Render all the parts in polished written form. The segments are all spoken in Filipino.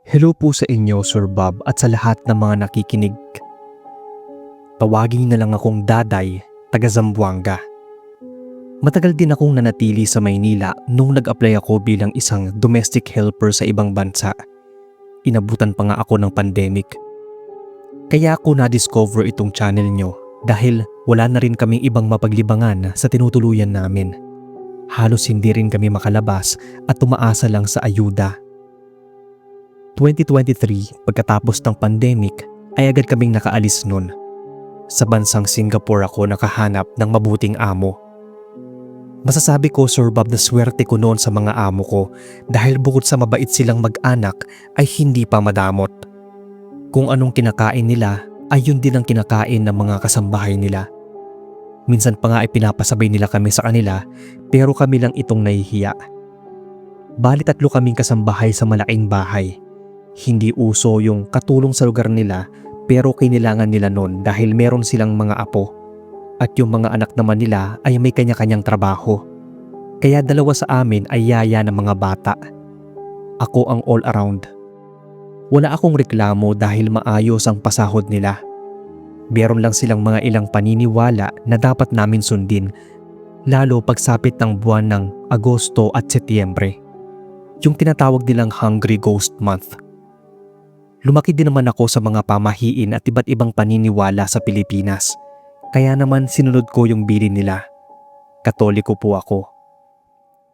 Hello po sa inyo, Sir Bob, at sa lahat ng mga nakikinig. Tawagin na lang akong Daday, taga Zamboanga. Matagal din akong nanatili sa Maynila nung nag-apply ako bilang isang domestic helper sa ibang bansa. Inabutan pa nga ako ng pandemic. Kaya ako na-discover itong channel nyo dahil wala na rin kaming ibang mapaglibangan sa tinutuluyan namin. Halos hindi rin kami makalabas at tumaasa lang sa ayuda. 2023, pagkatapos ng pandemic, ay agad kaming nakaalis nun. Sa bansang Singapore ako nakahanap ng mabuting amo. Masasabi ko, Sir Bob, na swerte ko noon sa mga amo ko dahil bukod sa mabait silang mag-anak ay hindi pa madamot. Kung anong kinakain nila ay yun din ang kinakain ng mga kasambahay nila. Minsan pa nga ay pinapasabay nila kami sa kanila pero kami lang itong nahihiya. Bali 3 kaming kasambahay sa malaking bahay. Hindi uso yung katulong sa lugar nila pero kailangan nila nun dahil meron silang mga apo at yung mga anak naman nila ay may kanya-kanyang trabaho. Kaya 2 sa amin ay yaya ng mga bata. Ako ang all around. Wala akong reklamo dahil maayos ang pasahod nila. Meron lang silang mga ilang paniniwala na dapat namin sundin lalo pagsapit ng buwan ng Agosto at Setyembre. Yung tinatawag nilang Hungry Ghost Month. Lumaki din naman ako sa mga pamahiin at iba't ibang paniniwala sa Pilipinas. Kaya naman sinunod ko yung bilin nila. Katoliko po ako.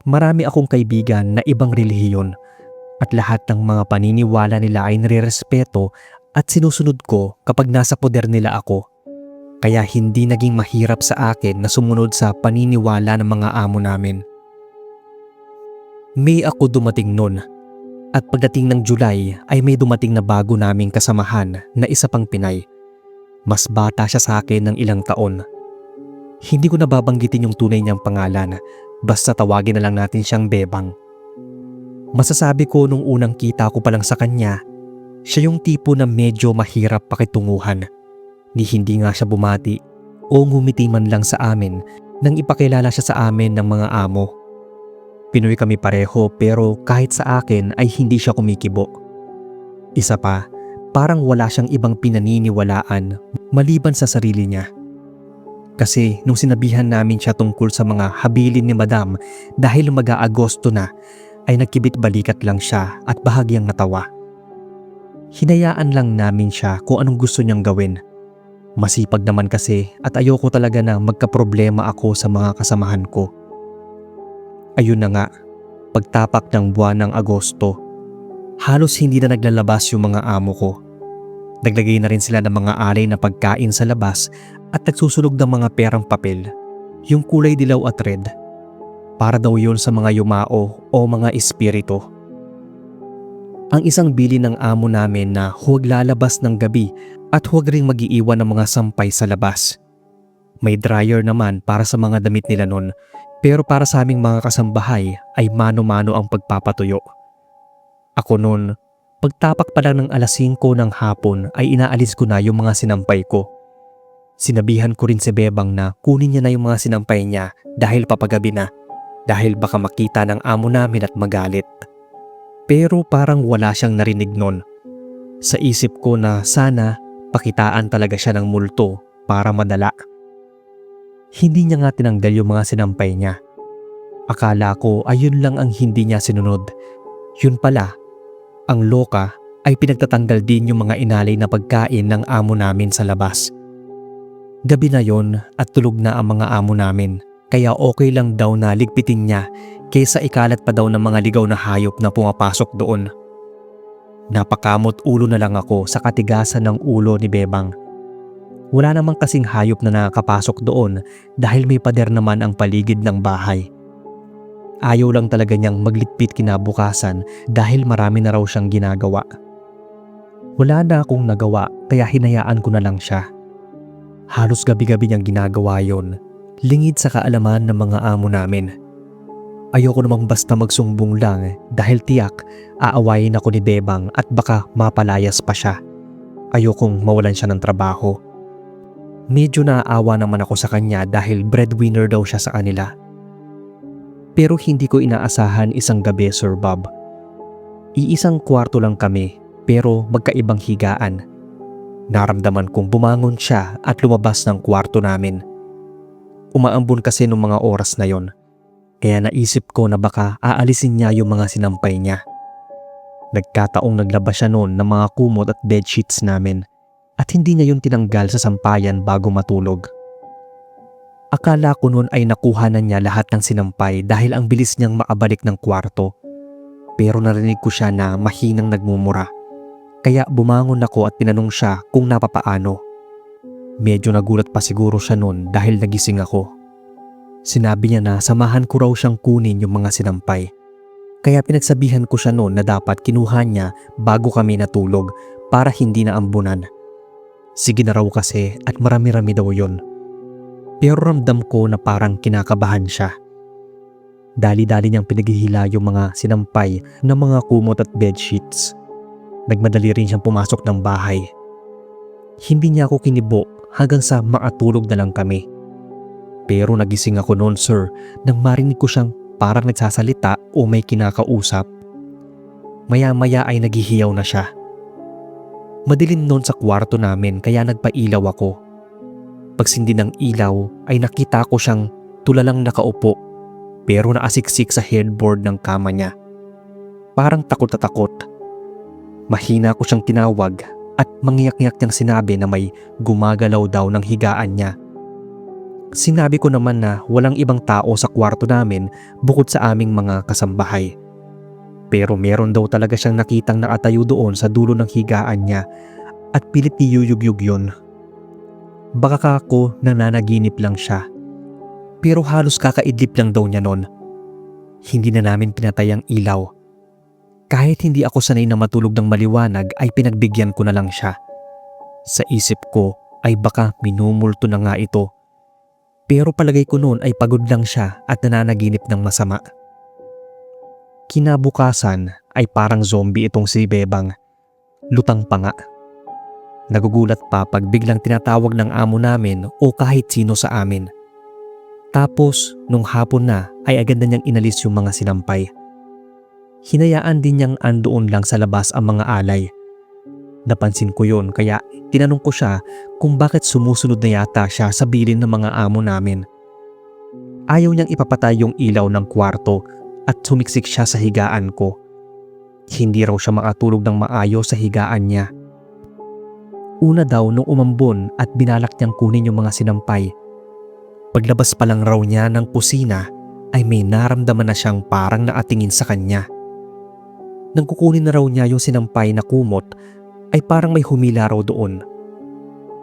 Marami akong kaibigan na ibang relihiyon at lahat ng mga paniniwala nila ay nirerespeto at sinusunod ko kapag nasa poder nila ako. Kaya hindi naging mahirap sa akin na sumunod sa paniniwala ng mga amo namin. May ako dumating nun. At pagdating ng July ay may dumating na bago naming kasamahan na isa pang Pinay. Mas bata siya sa akin ng ilang taon. Hindi ko nababanggitin yung tunay niyang pangalan, basta tawagin na lang natin siyang Bebang. Masasabi ko nung unang kita ko pa lang sa kanya, siya yung tipo na medyo mahirap pakitunguhan. Ni hindi nga siya bumati o ngumiti man lang sa amin nang ipakilala siya sa amin ng mga amo. Pinoy kami pareho pero kahit sa akin ay hindi siya kumikibo. Isa pa, parang wala siyang ibang pinaniniwalaan maliban sa sarili niya. Kasi nung sinabihan namin siya tungkol sa mga habilin ni Madam dahil mag-aagosto na, ay nagkibit balikat lang siya at bahagyang natawa. Hinayaan lang namin siya kung anong gusto niyang gawin. Masipag naman kasi at ayoko talaga na magkaproblema ako sa mga kasamahan ko. Ayun na nga, pagtapak ng buwan ng Agosto, halos hindi na naglalabas yung mga amo ko. Naglagay na rin sila ng mga alay na pagkain sa labas at nagsusunog ng mga perang papel, yung kulay dilaw at red. Para daw yun sa mga yumao o mga espiritu. Ang isang bili ng amo namin na huwag lalabas ng gabi at huwag ring mag-iiwan ng mga sampay sa labas. May dryer naman para sa mga damit nila nun. Pero para sa aming mga kasambahay ay mano-mano ang pagpapatuyo. Ako noon, pagtapak pa lang ng 5:00 ng hapon ay inaalis ko na yung mga sinampay ko. Sinabihan ko rin si Bebang na kunin niya na yung mga sinampay niya dahil papagabi na, dahil baka makita ng amo namin at magalit. Pero parang wala siyang narinig noon. Sa isip ko na sana pakitaan talaga siya ng multo para madala. Hindi niya nga tinanggal yung mga sinampay niya. Akala ko ayun lang ang hindi niya sinunod. Yun pala, ang loka ay pinagtatanggal din yung mga inalay na pagkain ng amo namin sa labas. Gabi na yon at tulog na ang mga amo namin, kaya okay lang daw na ligpitin niya kaysa ikalat pa daw ng mga ligaw na hayop na pumapasok doon. Napakamot ulo na lang ako sa katigasan ng ulo ni Bebang. Wala namang kasing hayop na nakakapasok doon dahil may pader naman ang paligid ng bahay. Ayaw lang talaga niyang magligpit kinabukasan dahil marami na raw siyang ginagawa. Wala na akong nagawa kaya hinayaan ko na lang siya. Halos gabi-gabi niyang ginagawa yon, lingid sa kaalaman ng mga amo namin. Ayoko namang basta magsumbong lang dahil tiyak aawayin ako ni Bebang at baka mapalayas pa siya. Ayokong mawalan siya ng trabaho. Medyo naaawa naman ako sa kanya dahil breadwinner daw siya sa kanila. Pero hindi ko inaasahan isang gabi, Sir Bob. Iisang kwarto lang kami pero magkaibang higaan. Naramdaman kong bumangon siya at lumabas ng kwarto namin. Umaambon kasi nung mga oras na yon, kaya naisip ko na baka aalisin niya yung mga sinampay niya. Nagkataong naglabas siya noon ng mga kumot at bedsheets namin at hindi niya yung tinanggal sa sampayan bago matulog. Akala ko noon ay nakuha na niya lahat ng sinampay dahil ang bilis niyang makabalik ng kwarto. Pero narinig ko siya na mahinang nagmumura. Kaya bumangon ako at tinanong siya kung napapaano. Medyo nagulat pa siguro siya noon dahil nagising ako. Sinabi niya na samahan ko raw siyang kunin yung mga sinampay. Kaya pinagsabihan ko siya noon na dapat kinuha niya bago kami natulog para hindi na ambunan. Sige na raw kasi at marami-rami daw yon. Pero ramdam ko na parang kinakabahan siya. Dali-dali niyang pinaghihila yung mga sinampay ng mga kumot at bedsheets. Nagmadali rin siyang pumasok ng bahay. Hindi niya ako kinibo hanggang sa makatulog na lang kami. Pero nagising ako noon, sir, nang marinig ko siyang parang nagsasalita o may kinakausap. Maya-maya ay naghihiyaw na siya. Madilim noon sa kwarto namin kaya nagpailaw ako. Pagsindi ng ilaw ay nakita ko siyang tulalang nakaupo pero naasiksik sa headboard ng kama niya. Parang takot na takot. Mahina ko siyang tinawag at mangiyak-ngiyak niyang sinabi na may gumagalaw daw ng higaan niya. Sinabi ko naman na walang ibang tao sa kwarto namin bukod sa aming mga kasambahay. Pero meron daw talaga siyang nakitang nakatayo doon sa dulo ng higaan niya at pilit niyuyugyug yun. Baka ako nananaginip lang siya. Pero halos kakaidlip lang daw niya noon. Hindi na namin pinatay ang ilaw. Kahit hindi ako sanay na matulog ng maliwanag ay pinagbigyan ko na lang siya. Sa isip ko ay baka minumulto na nga ito. Pero palagay ko noon ay pagod lang siya at nananaginip ng masama. Kinabukasan ay parang zombie itong si Bebang. Lutang pa nga. Nagugulat pa pag biglang tinatawag ng amo namin o kahit sino sa amin. Tapos nung hapon na ay agad na niyang inalis yung mga sinampay. Hinayaan din niyang andoon lang sa labas ang mga alay. Napansin ko yun kaya tinanong ko siya kung bakit sumusunod na yata siya sa bilin ng mga amo namin. Ayaw niyang ipapatay yung ilaw ng kwarto at sumiksik siya sa higaan ko. Hindi raw siya makatulog ng maayos sa higaan niya. Una daw nung umambon at binalak niyang kunin yung mga sinampay. Paglabas pa lang raw niya ng kusina ay may naramdaman na siyang parang nakatingin sa kanya. Nang kukunin na raw niya yung sinampay na kumot ay parang may humila raw doon.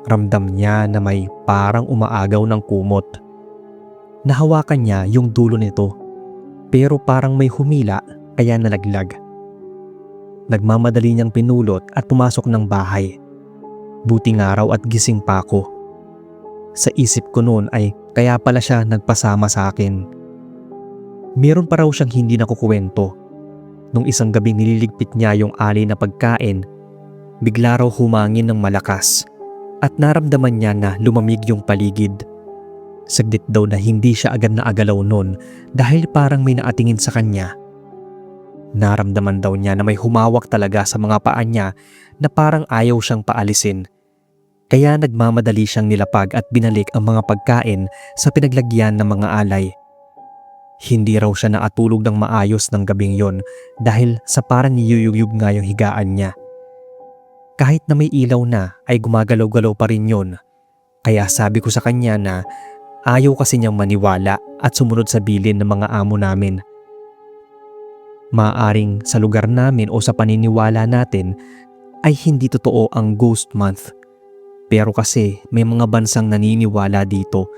Ramdam niya na may parang umaagaw ng kumot. Nahawakan niya yung dulo nito pero parang may humila kaya nalaglag. Nagmamadali niyang pinulot at pumasok ng bahay. Buti nga raw at gising pa ako. Sa isip ko noon ay kaya pala siya nagpasama sa akin. Meron pa raw siyang hindi nakukuwento. Nung isang gabing nililigpit niya yung alay na pagkain, bigla raw humangin ng malakas at naramdaman niya na lumamig yung paligid. Saglit daw na hindi siya agad na agalaw noon dahil parang may nakatingin sa kanya. Naramdaman daw niya na may humawak talaga sa mga paa niya na parang ayaw siyang paalisin. Kaya nagmamadali siyang nilapag at binalik ang mga pagkain sa pinaglagyan ng mga alay. Hindi raw siya nakatulog ng maayos ng gabing yon dahil sa parang niyuyugyug nga yung higaan niya. Kahit na may ilaw na ay gumagalaw-galaw pa rin yon. Kaya sabi ko sa kanya na ayaw kasi niyang maniwala at sumunod sa bilin ng mga amo namin. Maaaring sa lugar namin o sa paniniwala natin ay hindi totoo ang Ghost Month. Pero kasi may mga bansang naniniwala dito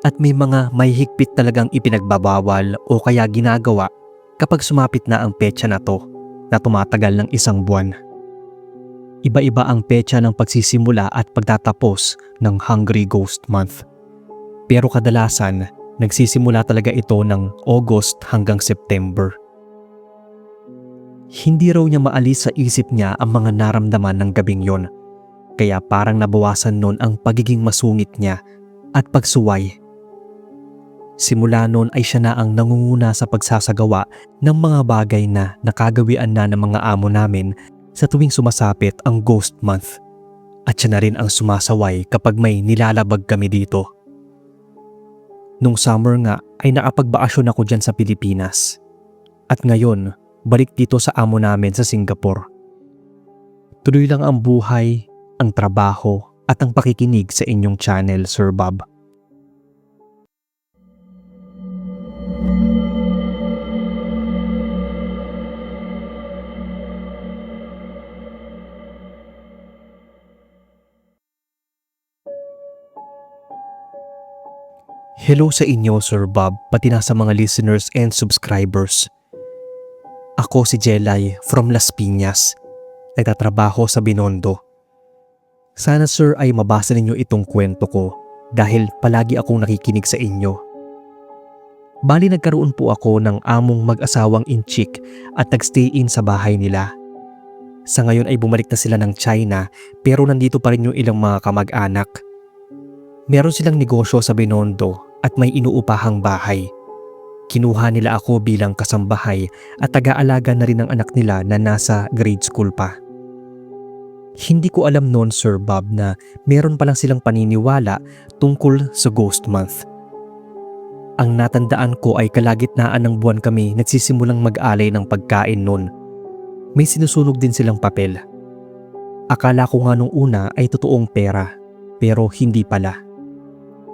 at may mga may higpit talagang ipinagbabawal o kaya ginagawa kapag sumapit na ang petsa na to na tumatagal ng 1 buwan. Iba-iba ang petsa ng pagsisimula at pagtatapos ng Hungry Ghost Month. Pero kadalasan, nagsisimula talaga ito ng August hanggang September. Hindi raw niya maalis sa isip niya ang mga naramdaman ng gabing yon. Kaya parang nabawasan nun ang pagiging masungit niya at pagsuway. Simula noon ay siya na ang nangunguna sa pagsasagawa ng mga bagay na nakagawian na ng mga amo namin sa tuwing sumasapit ang Ghost Month. At siya na rin ang sumasaway kapag may nilalabag kami dito. Nung summer nga ay nakapagbakasyon ako dyan sa Pilipinas. At ngayon, balik dito sa amo namin sa Singapore. Tuloy lang ang buhay, ang trabaho at ang pakikinig sa inyong channel, Sir Bob. Hello sa inyo, Sir Bob, pati na sa mga listeners and subscribers. Ako si Jelay from Las Piñas. Nagtatrabaho sa Binondo. Sana sir ay mabasa ninyo itong kwento ko dahil palagi akong nakikinig sa inyo. Bali nagkaroon po ako ng among mag-asawang inchik at nagstay in sa bahay nila. Sa ngayon ay bumalik na sila ng China pero nandito pa rin yung ilang mga kamag-anak. Meron silang negosyo sa Binondo at may inuupahang bahay. Kinuha nila ako bilang kasambahay at taga-alaga na rin ang anak nila na nasa grade school pa. Hindi ko alam noon, Sir Bob, na meron palang silang paniniwala tungkol sa Ghost Month. Ang natandaan ko ay kalagitnaan ng buwan kami nagsisimulang mag-alay ng pagkain noon. May sinusunog din silang papel. Akala ko nga nung una ay totoong pera, pero hindi pala.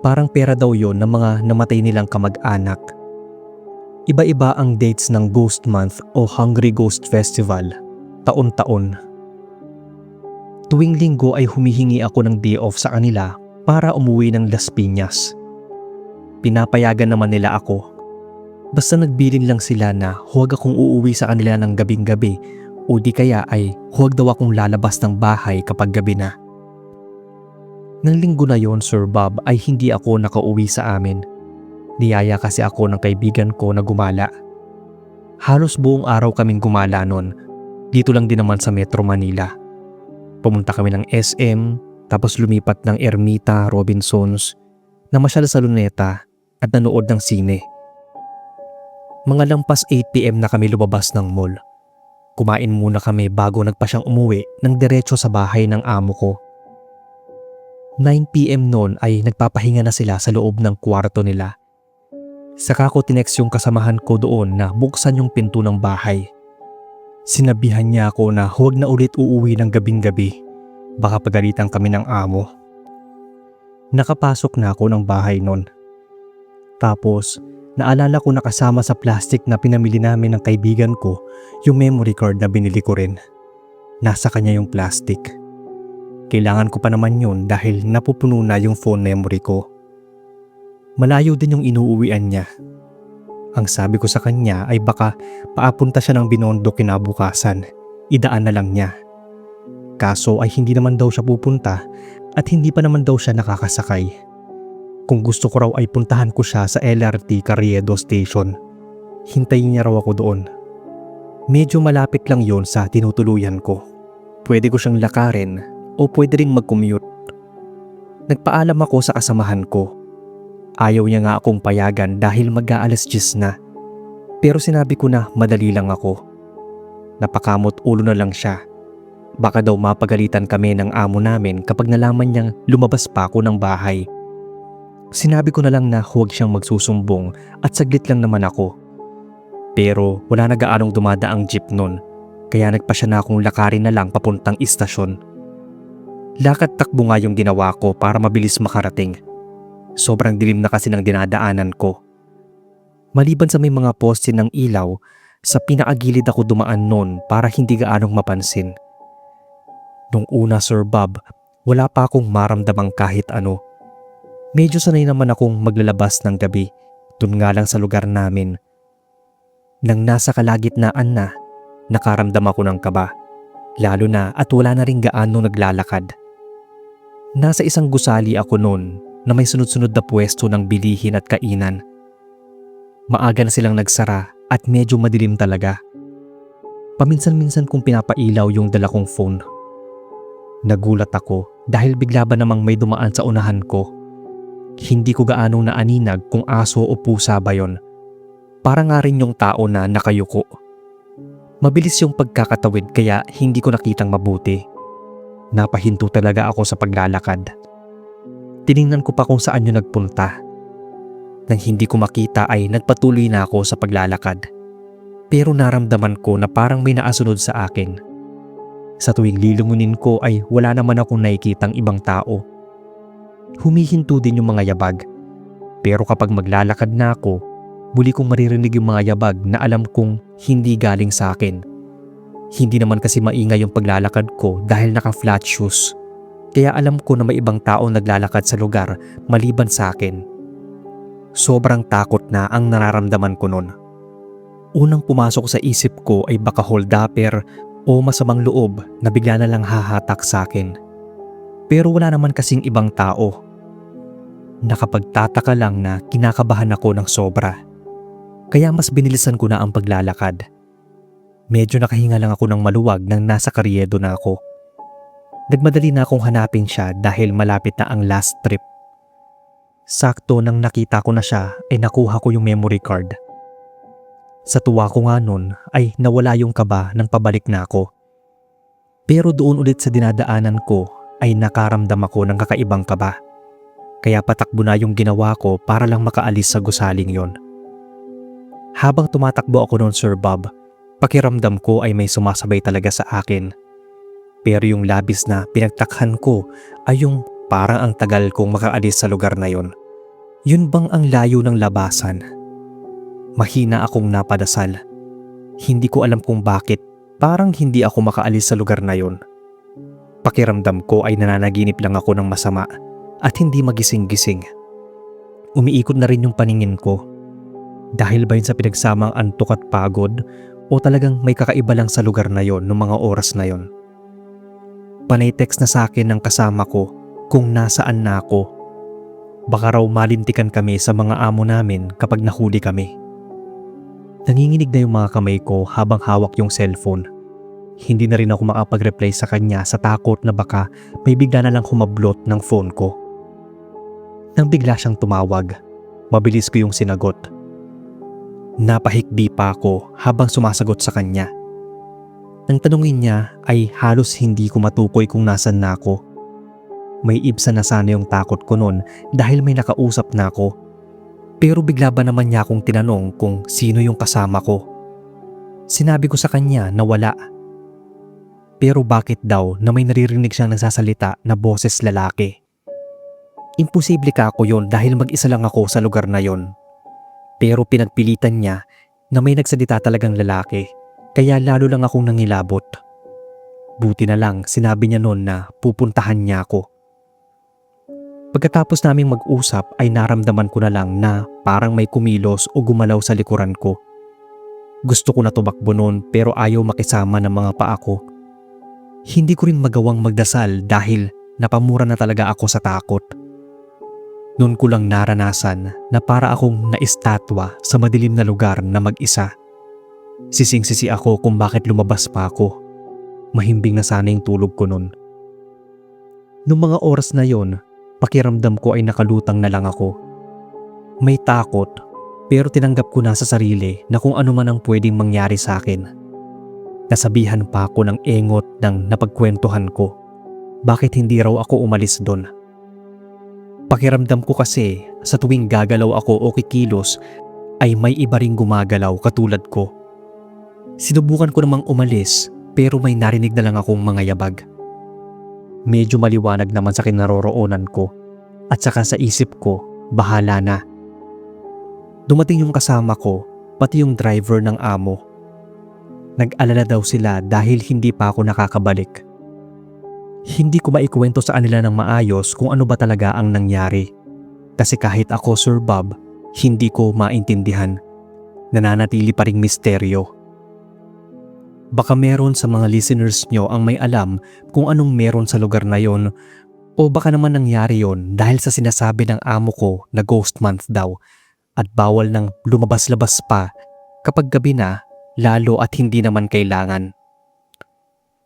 Parang pera daw yon ng mga namatay nilang kamag-anak. Iba-iba ang dates ng Ghost Month o Hungry Ghost Festival, taon-taon. Tuwing linggo ay humihingi ako ng day off sa kanila para umuwi ng Las Piñas. Pinapayagan naman nila ako. Basta nagbilin lang sila na huwag akong uuwi sa kanila ng gabing-gabi o di kaya ay huwag daw akong lalabas ng bahay kapag gabi na. Nang linggo na yon, Sir Bob, ay hindi ako nakauwi sa amin. Niyaya kasi ako ng kaibigan ko na gumala. Halos buong araw kaming gumala nun. Dito lang din naman sa Metro Manila. Pumunta kami ng SM, tapos lumipat ng Ermita, Robinsons, namasyal sa Luneta at nanood ng sine. Mga lampas 8 PM na kami lumabas ng mall. Kumain muna kami bago nagpa siyang umuwi ng diretso sa bahay ng amo ko. 9 PM noon ay nagpapahinga na sila sa loob ng kwarto nila. Saka ko tinext yung kasamahan ko doon na buksan yung pinto ng bahay. Sinabihan niya ako na huwag na ulit uuwi ng gabing-gabi. Baka pagalitan kami ng amo. Nakapasok na ako ng bahay noon. Tapos, naalala ko na kasama sa plastic na pinamili namin ng kaibigan ko yung memory card na binili ko rin. Nasa kanya yung plastic. Kailangan ko pa naman yun dahil napupuno na yung phone memory ko. Malayo din yung inuuwian niya. Ang sabi ko sa kanya ay baka paapunta siya ng Binondo kinabukasan. Idaan na lang niya. Kaso ay hindi naman daw siya pupunta at hindi pa naman daw siya nakakasakay. Kung gusto ko raw ay puntahan ko siya sa LRT Carriedo Station. Hintayin niya raw ako doon. Medyo malapit lang yon sa tinutuluyan ko. Pwede ko siyang lakarin o pwede rin mag-commute. Nagpaalam ako sa kasamahan ko. Ayaw niya nga akong payagan dahil mag-aalas 10 na. Pero sinabi ko na madali lang ako. Napakamot ulo na lang siya. Baka daw mapagalitan kami ng amo namin kapag nalaman niyang lumabas pa ako ng bahay. Sinabi ko na lang na huwag siyang magsusumbong at saglit lang naman ako. Pero wala na gaanong dumadaang jeep nun, kaya nagpa siya na akong lakarin na lang papuntang istasyon. Lakad takbo nga yung ginawa ko para mabilis makarating. Sobrang dilim na kasi ng dinadaanan ko. Maliban sa may mga poste ng ilaw, sa pinakagilid ako dumaan noon para hindi gaanong mapansin. Nung una, Sir Bob, wala pa akong maramdamang kahit ano. Medyo sanay naman akong maglalabas ng gabi, dun nga lang sa lugar namin. Nang nasa kalagitnaan na, nakaramdam ako ng kaba. Lalo na at wala na rin gaano naglalakad. Nasa isang gusali ako noon na may sunod-sunod na pwesto ng bilihin at kainan. Maaga na silang nagsara at medyo madilim talaga. Paminsan-minsan kong pinapailaw yung dala kong phone. Nagulat ako dahil bigla ba namang may dumaan sa unahan ko. Hindi ko gaanong naaninag kung aso o pusa ba yon. Para nga rin yung tao na nakayuko. Mabilis yung pagkakatawid kaya hindi ko nakitang mabuti. Napahinto talaga ako sa paglalakad. Tiningnan ko pa kung saan yun nagpunta. Nang hindi ko makita ay nagpatuloy na ako sa paglalakad. Pero naramdaman ko na parang may naasunod sa akin. Sa tuwing lilungunin ko ay wala naman akong nakikitang ibang tao. Humihinto din yung mga yabag. Pero kapag maglalakad na ako, muli kong maririnig yung mga yabag na alam kong hindi galing sa akin. Hindi naman kasi maingay yung paglalakad ko dahil naka-flat shoes. Kaya alam ko na may ibang tao naglalakad sa lugar maliban sa akin. Sobrang takot na ang nararamdaman ko noon. Unang pumasok sa isip ko ay baka hold-upper o masamang loob na bigla na lang hahatak sa akin. Pero wala naman kasing ibang tao. Nakapagtataka lang na kinakabahan ako ng sobra. Kaya mas binilisan ko na ang paglalakad. Medyo nakahinga lang ako ng maluwag nang nasa Carriedo na ako. Nagmadali na akong hanapin siya dahil malapit na ang last trip. Sakto nang nakita ko na siya ay nakuha ko yung memory card. Sa tuwa ko nga nun ay nawala yung kaba nang pabalik na ako. Pero doon ulit sa dinadaanan ko ay nakaramdam ako ng kakaibang kaba. Kaya patakbo na yung ginawa ko para lang makaalis sa gusaling yon. Habang tumatakbo ako noon, Sir Bob, pakiramdam ko ay may sumasabay talaga sa akin. Pero yung labis na pinagtakhan ko ay yung parang ang tagal kong makaalis sa lugar na yon. Yun bang ang layo ng labasan? Mahina akong napadasal. Hindi ko alam kung bakit parang hindi ako makaalis sa lugar na yon. Pakiramdam ko ay nananaginip lang ako ng masama at hindi magising-gising. Umiikot na rin yung paningin ko. Dahil ba yun sa pinagsamang antok at pagod o talagang may kakaiba lang sa lugar na yon noong mga oras na yon? Panay text na sa akin ng kasama ko kung nasaan na ako. Baka raw malintikan kami sa mga amo namin kapag nahuli kami. Nanginginig na yung mga kamay ko habang hawak yung cellphone. Hindi na rin ako makapag-reply sa kanya sa takot na baka may bigla na lang humablot ng phone ko. Nang bigla siyang tumawag, mabilis ko yung sinagot. Napahikbi pa ako habang sumasagot sa kanya. Nang tanungin niya ay halos hindi ko matukoy kung nasan na ako. May ibsa na sana yung takot ko noon dahil may nakausap na ako. Pero bigla ba naman niya akong tinanong kung sino yung kasama ko? Sinabi ko sa kanya na wala. Pero bakit daw na may naririnig siyang nagsasalita na boses lalaki? Imposible ka ako yon dahil mag-isa lang ako sa lugar na yon. Pero pinagpilitan niya na may nagsalita talagang lalaki, kaya lalo lang akong nangilabot. Buti na lang sinabi niya noon na pupuntahan niya ako. Pagkatapos naming mag-usap ay naramdaman ko na lang na parang may kumilos o gumalaw sa likuran ko. Gusto ko na tumakbo noon pero ayaw makisama ng mga paa ko. Hindi ko rin magawang magdasal dahil napamura na talaga ako sa takot. Noon ko lang naranasan na para akong naistatwa sa madilim na lugar na mag-isa. Sising-sisi ako kung bakit lumabas pa ako. Mahimbing na sana yung tulog ko noon. Noong mga oras na yon, pakiramdam ko ay nakalutang na lang ako. May takot pero tinanggap ko na sa sarili na kung ano man ang pwedeng mangyari sa akin. Nasabihan pa ako ng engot ng napagkwentuhan ko. Bakit hindi raw ako umalis doon? Pakiramdam ko kasi sa tuwing gagalaw ako o kikilos ay may iba ring gumagalaw katulad ko. Sinubukan ko namang umalis pero may narinig na lang akong mga yabag. Medyo maliwanag naman sa kinaroroonan ko at saka sa isip ko, bahala na. Dumating yung kasama ko, pati yung driver ng amo. Nag-alala daw sila dahil hindi pa ako nakakabalik. Hindi ko maikwento sa kanila ng maayos kung ano ba talaga ang nangyari. Kasi kahit ako, Sir Bob, hindi ko maintindihan. Nananatili pa ring misteryo. Baka meron sa mga listeners nyo ang may alam kung anong meron sa lugar na yon o baka naman nangyari yon dahil sa sinasabi ng amo ko na ghost month daw at bawal nang lumabas-labas pa kapag gabi na lalo at hindi naman kailangan.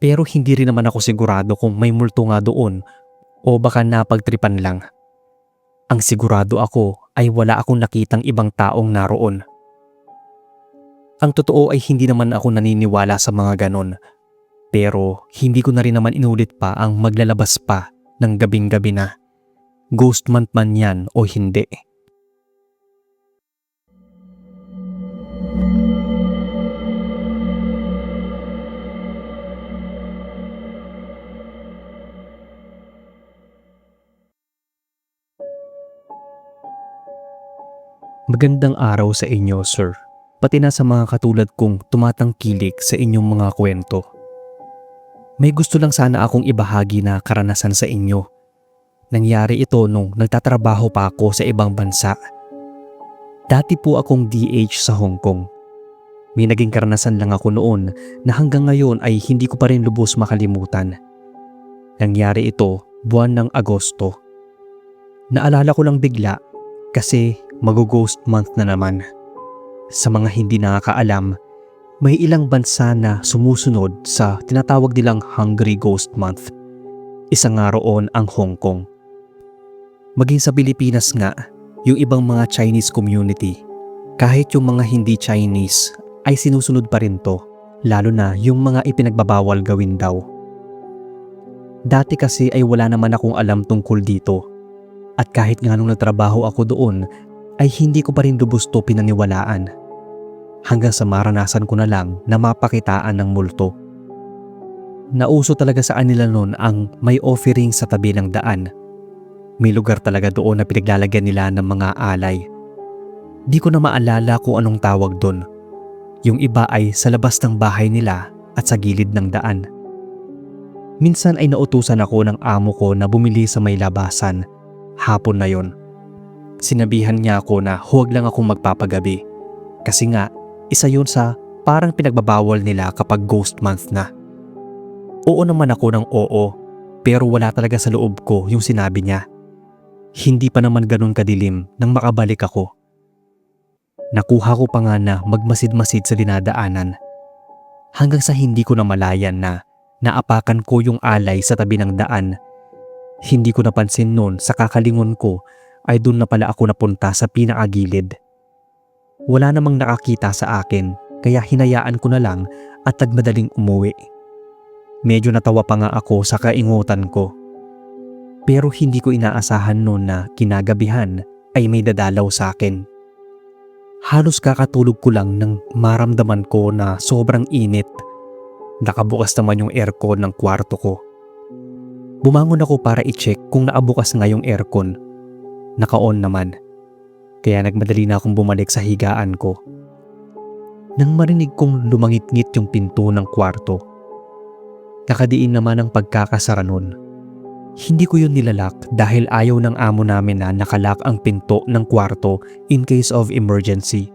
Pero hindi rin naman ako sigurado kung may multo nga doon o baka napagtripan lang. Ang sigurado ako ay wala akong nakitang ibang taong naroon. Ang totoo ay hindi naman ako naniniwala sa mga ganon. Pero hindi ko na rin naman inulit pa ang maglalabas pa ng gabing-gabi na. Ghost month man yan o hindi. Magandang araw sa inyo, sir. Pati na sa mga katulad kong tumatangkilik sa inyong mga kwento. May gusto lang sana akong ibahagi na karanasan sa inyo. Nangyari ito nung nagtatrabaho pa ako sa ibang bansa. Dati po akong DH sa Hong Kong. May naging karanasan lang ako noon na hanggang ngayon ay hindi ko pa rin lubos makalimutan. Nangyari ito buwan ng Agosto. Naalala ko lang bigla kasi mag-ghost month na naman. Sa mga hindi nakakaalam, may ilang bansa na sumusunod sa tinatawag nilang Hungry Ghost Month. Isa nga roon ang Hong Kong. Maging sa Pilipinas nga, yung ibang mga Chinese community, kahit yung mga hindi Chinese ay sinusunod pa rin to, lalo na yung mga ipinagbabawal gawin daw. Dati kasi ay wala naman akong alam tungkol dito. At kahit nga nung nagtrabaho ako doon, ay hindi ko pa rin lubos to pinaniwalaan. Hanggang sa maranasan ko na lang na mapakitaan ng multo. Nauso talaga sa kanila noon ang may offering sa tabi ng daan. May lugar talaga doon na pinaglalagyan nila ng mga alay. Di ko na maalala kung anong tawag doon. Yung iba ay sa labas ng bahay nila at sa gilid ng daan. Minsan ay nautusan ako ng amo ko na bumili sa may labasan. Hapon na yon. Sinabihan niya ako na huwag lang akong magpapagabi. Kasi nga, isa yun sa parang pinagbabawal nila kapag ghost month na. Oo naman ako ng oo, pero wala talaga sa loob ko yung sinabi niya. Hindi pa naman ganun kadilim nang makabalik ako. Nakuha ko pa nga na magmasid-masid sa dinadaanan. Hanggang sa hindi ko na malayan na naapakan ko yung alay sa tabi ng daan. Hindi ko napansin noon sa kakalingon ko ay doon na pala ako napunta sa pinakagilid. Wala namang nakakita sa akin kaya hinayaan ko na lang at nagmadaling umuwi. Medyo natawa pa nga ako sa kaingutan ko. Pero hindi ko inaasahan noon na kinagabihan ay may dadalaw sa akin. Halos kakatulog ko lang nang maramdaman ko na sobrang init. Nakabukas naman yung aircon ng kwarto ko. Bumangon ako para i-check kung nakabukas nga yung aircon. Naka-on naman. Kaya nagmadali na akong bumalik sa higaan ko. Nang marinig kong lumangit-ngit yung pinto ng kwarto. Kakadiin naman ang pagkakasara nun. Hindi ko yun nilalak dahil ayaw ng amo namin na nakalak ang pinto ng kwarto in case of emergency.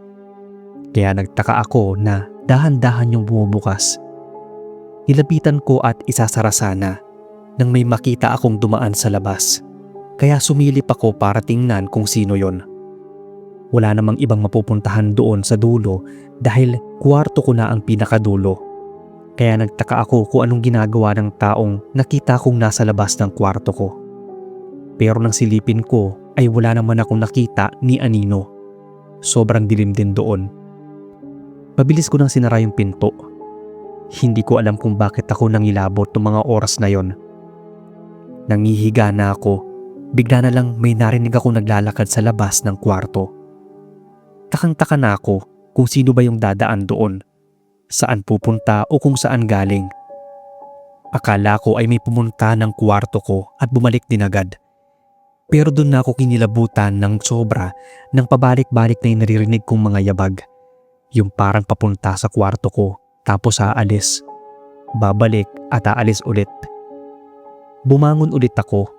Kaya nagtaka ako na dahan-dahan yung bumubukas. Nilapitan ko at isasara sana nang may makita akong dumaan sa labas. Kaya sumilip ako para tingnan kung sino yon. Wala namang ibang mapupuntahan doon sa dulo dahil kwarto ko na ang pinakadulo. Kaya nagtaka ako kung anong ginagawa ng taong nakita kong nasa labas ng kwarto ko. Pero nang silipin ko ay wala naman akong nakita ni anino. Sobrang dilim din doon. Mabilis ko nang sinara yung pinto. Hindi ko alam kung bakit ako nangilabot ng mga oras na yon. Nangihiga na ako. Bigla na lang may narinig akong naglalakad sa labas ng kwarto. Takang-taka na ako kung sino ba yung dadaan doon, saan pupunta o kung saan galing. Akala ko ay may pumunta ng kwarto ko at bumalik din agad. Pero doon na ako kinilabutan ng sobra nang pabalik-balik na yung naririnig kong mga yabag. Yung parang papunta sa kwarto ko tapos aalis. Babalik at aalis ulit. Bumangon ulit ako.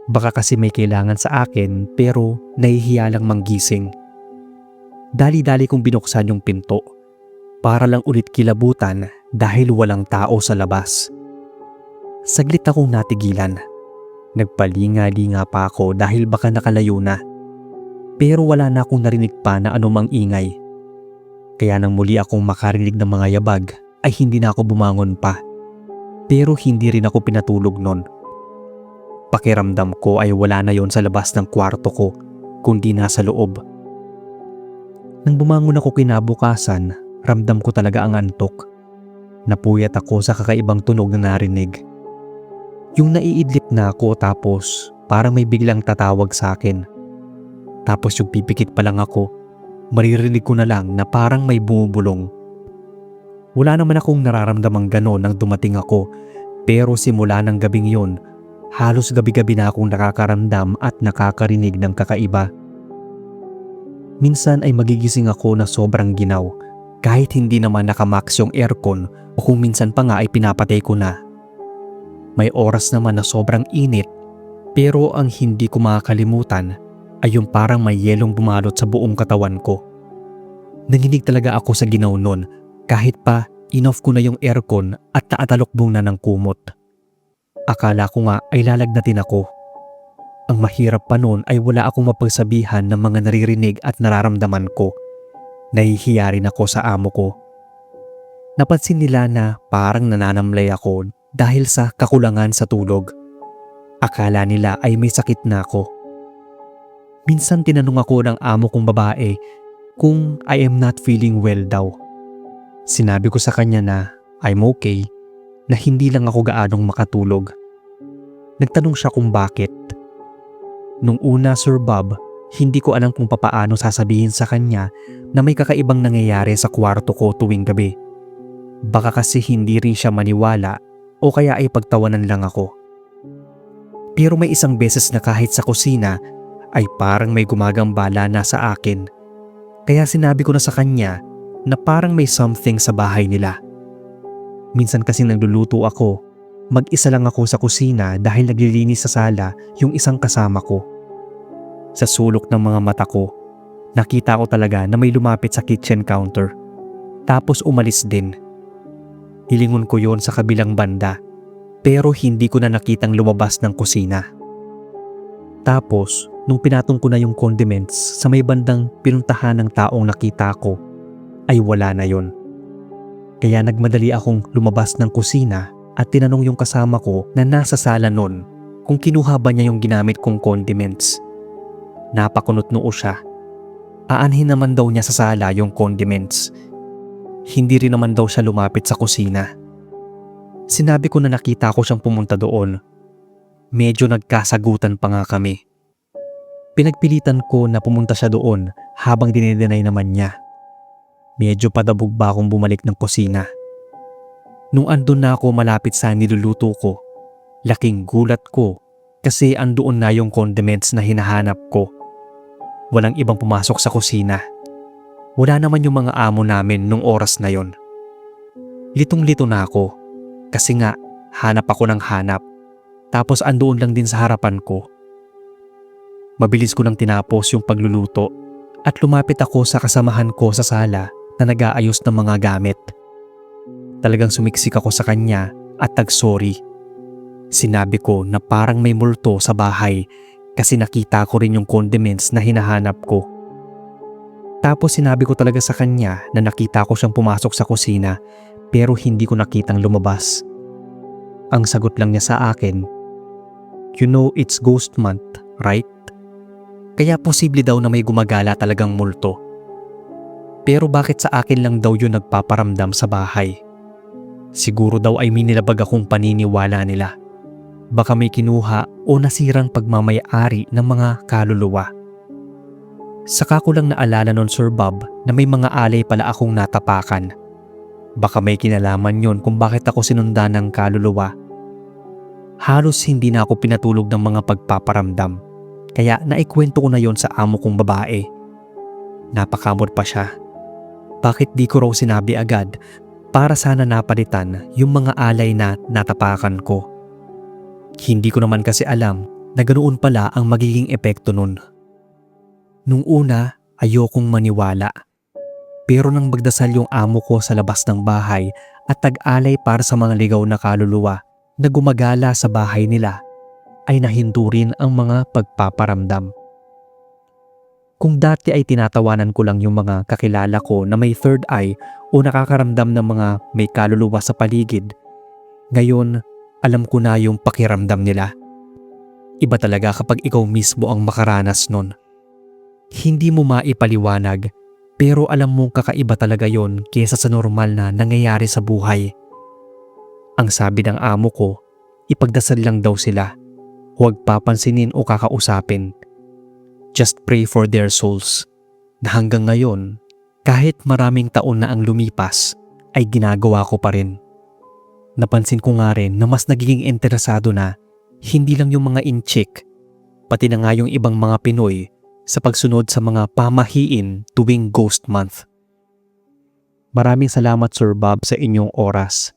Baka kasi may kailangan sa akin pero nahihiya lang manggising. Dali-dali kong binuksan yung pinto para lang ulit kilabutan dahil walang tao sa labas. Saglit akong natigilan. Nagpalinga-linga pa ako dahil baka nakalayo na. Pero wala na akong narinig pa na anumang ingay. Kaya nang muli akong makarinig ng mga yabag ay hindi na ako bumangon pa. Pero hindi rin ako pinatulog nun. Pakiramdam ko ay wala na yon sa labas ng kwarto ko, kundi nasa loob. Nang bumangon ako kinabukasan Ramdam ko talaga ang antok. Napuyat ako sa kakaibang tunog na narinig. Yung naiidlip na ako tapos parang may biglang tatawag sa akin. Tapos yung pipikit pa lang ako, maririnig ko na lang na parang may bumubulong. Wala naman akong nararamdamang gano'n nang dumating ako, pero simula ng gabing yun, halos gabi-gabi na akong nakakaramdam at nakakarinig ng kakaiba. Minsan ay magigising ako na sobrang ginaw, kahit hindi naman nakamax yung aircon o kung minsan pa nga ay pinapatay ko na. May oras naman na sobrang init, pero ang hindi ko makakalimutan ay yung parang may yelong bumalot sa buong katawan ko. Nanginig talaga ako sa ginaw nun, kahit pa in-off ko na yung aircon at naatalokbong na ng kumot. Akala ko nga ay lalagnatin ako. Ang mahirap pa nun ay wala akong mapagsabihan ng mga naririnig at nararamdaman ko. Nahihiya rin ako sa amo ko. Napansin nila na parang nananamlay ako dahil sa kakulangan sa tulog. Akala nila ay may sakit na ako. Minsan tinanong ako ng amo kong babae kung I am not feeling well daw. Sinabi ko sa kanya na I'm okay, na hindi lang ako gaanong makatulog. Nagtanong siya kung bakit. Nung una, Sir Bob, hindi ko alam kung papaano sasabihin sa kanya na may kakaibang nangyayari sa kwarto ko tuwing gabi. Baka kasi hindi rin siya maniwala o kaya ay pagtawanan lang ako. Pero may isang beses na kahit sa kusina ay parang may gumagambala na sa akin. Kaya sinabi ko na sa kanya na parang may something sa bahay nila. Minsan kasi nagluluto ako, mag-isa lang ako sa kusina dahil naglilinis sa sala yung isang kasama ko. Sa sulok ng mga mata ko, nakita ko talaga na may lumapit sa kitchen counter. Tapos umalis din. Hilingon ko yon sa kabilang banda, pero hindi ko na nakitang lumabas ng kusina. Tapos, nung pinatong ko na yung condiments sa may bandang pinuntahan ng taong nakita ko, ay wala na yon. Kaya nagmadali akong lumabas ng kusina at tinanong yung kasama ko na nasa sala nun kung kinuha ba niya yung ginamit kong condiments. Napakunot noo siya. Aanhin naman daw niya sa sala yung condiments. Hindi rin naman daw siya lumapit sa kusina. Sinabi ko na nakita ko siyang pumunta doon. Medyo nagkasagutan pa nga kami. Pinagpilitan ko na pumunta siya doon habang dinedenay naman niya. Medyo padabog ba akong bumalik ng kusina. Nung andun na ako malapit sa niluluto ko, laking gulat ko kasi andoon na yung condiments na hinahanap ko. Walang ibang pumasok sa kusina. Wala naman yung mga amo namin nung oras na yon. Litong-lito na ako kasi nga hanap ako ng hanap. Tapos andoon lang din sa harapan ko. Mabilis ko nang tinapos yung pagluluto at lumapit ako sa kasamahan ko sa sala na nag-aayos ng mga gamit. Talagang sumiksik ako sa kanya at nag-sorry. Sinabi ko na parang may multo sa bahay kasi nakita ko rin yung condiments na hinahanap ko. Tapos sinabi ko talaga sa kanya na nakita ko siyang pumasok sa kusina pero hindi ko nakitang lumabas. Ang sagot lang niya sa akin, "You know it's ghost month, right?" Kaya posible daw na may gumagala talagang multo. Pero bakit sa akin lang daw yun nagpaparamdam sa bahay? Siguro daw ay may nilabag akong paniniwala nila. Baka may kinuha o nasirang pagmamay-ari ng mga kaluluwa. Saka ko lang naalala nun, Sir Bob, na may mga alay pala akong natapakan. Baka may kinalaman yun kung bakit ako sinundan ng kaluluwa. Halos hindi na ako pinatulog ng mga pagpaparamdam. Kaya naikwento ko na yon sa amo kong babae. Napakamot pa siya. Bakit di ko raw sinabi agad para sana napalitan yung mga alay na natapakan ko? Hindi ko naman kasi alam na ganoon pala ang magiging epekto nun. Nung una, ayokong maniwala. Pero nang magdasal yung amo ko sa labas ng bahay at tag-alay para sa mga ligaw na kaluluwa na gumagala sa bahay nila, ay nahinto rin ang mga pagpaparamdam. Kung dati ay tinatawanan ko lang yung mga kakilala ko na may third eye o nakakaramdam ng mga may kaluluwa sa paligid, ngayon alam ko na yung pakiramdam nila. Iba talaga kapag ikaw mismo ang makaranas nun. Hindi mo maipaliwanag Pero alam mong kakaiba talaga yon kaysa sa normal na nangyayari sa buhay. Ang sabi ng amo ko, ipagdasal lang daw sila. Huwag papansinin o kakausapin. Just pray for their souls. Na hanggang ngayon, kahit maraming taon na ang lumipas, ay ginagawa ko pa rin. Napansin ko nga rin na mas nagiging interesado na hindi lang yung mga inchik, pati na nga yung ibang mga Pinoy sa pagsunod sa mga pamahiin tuwing Ghost Month. Maraming salamat Sir Bob sa inyong oras.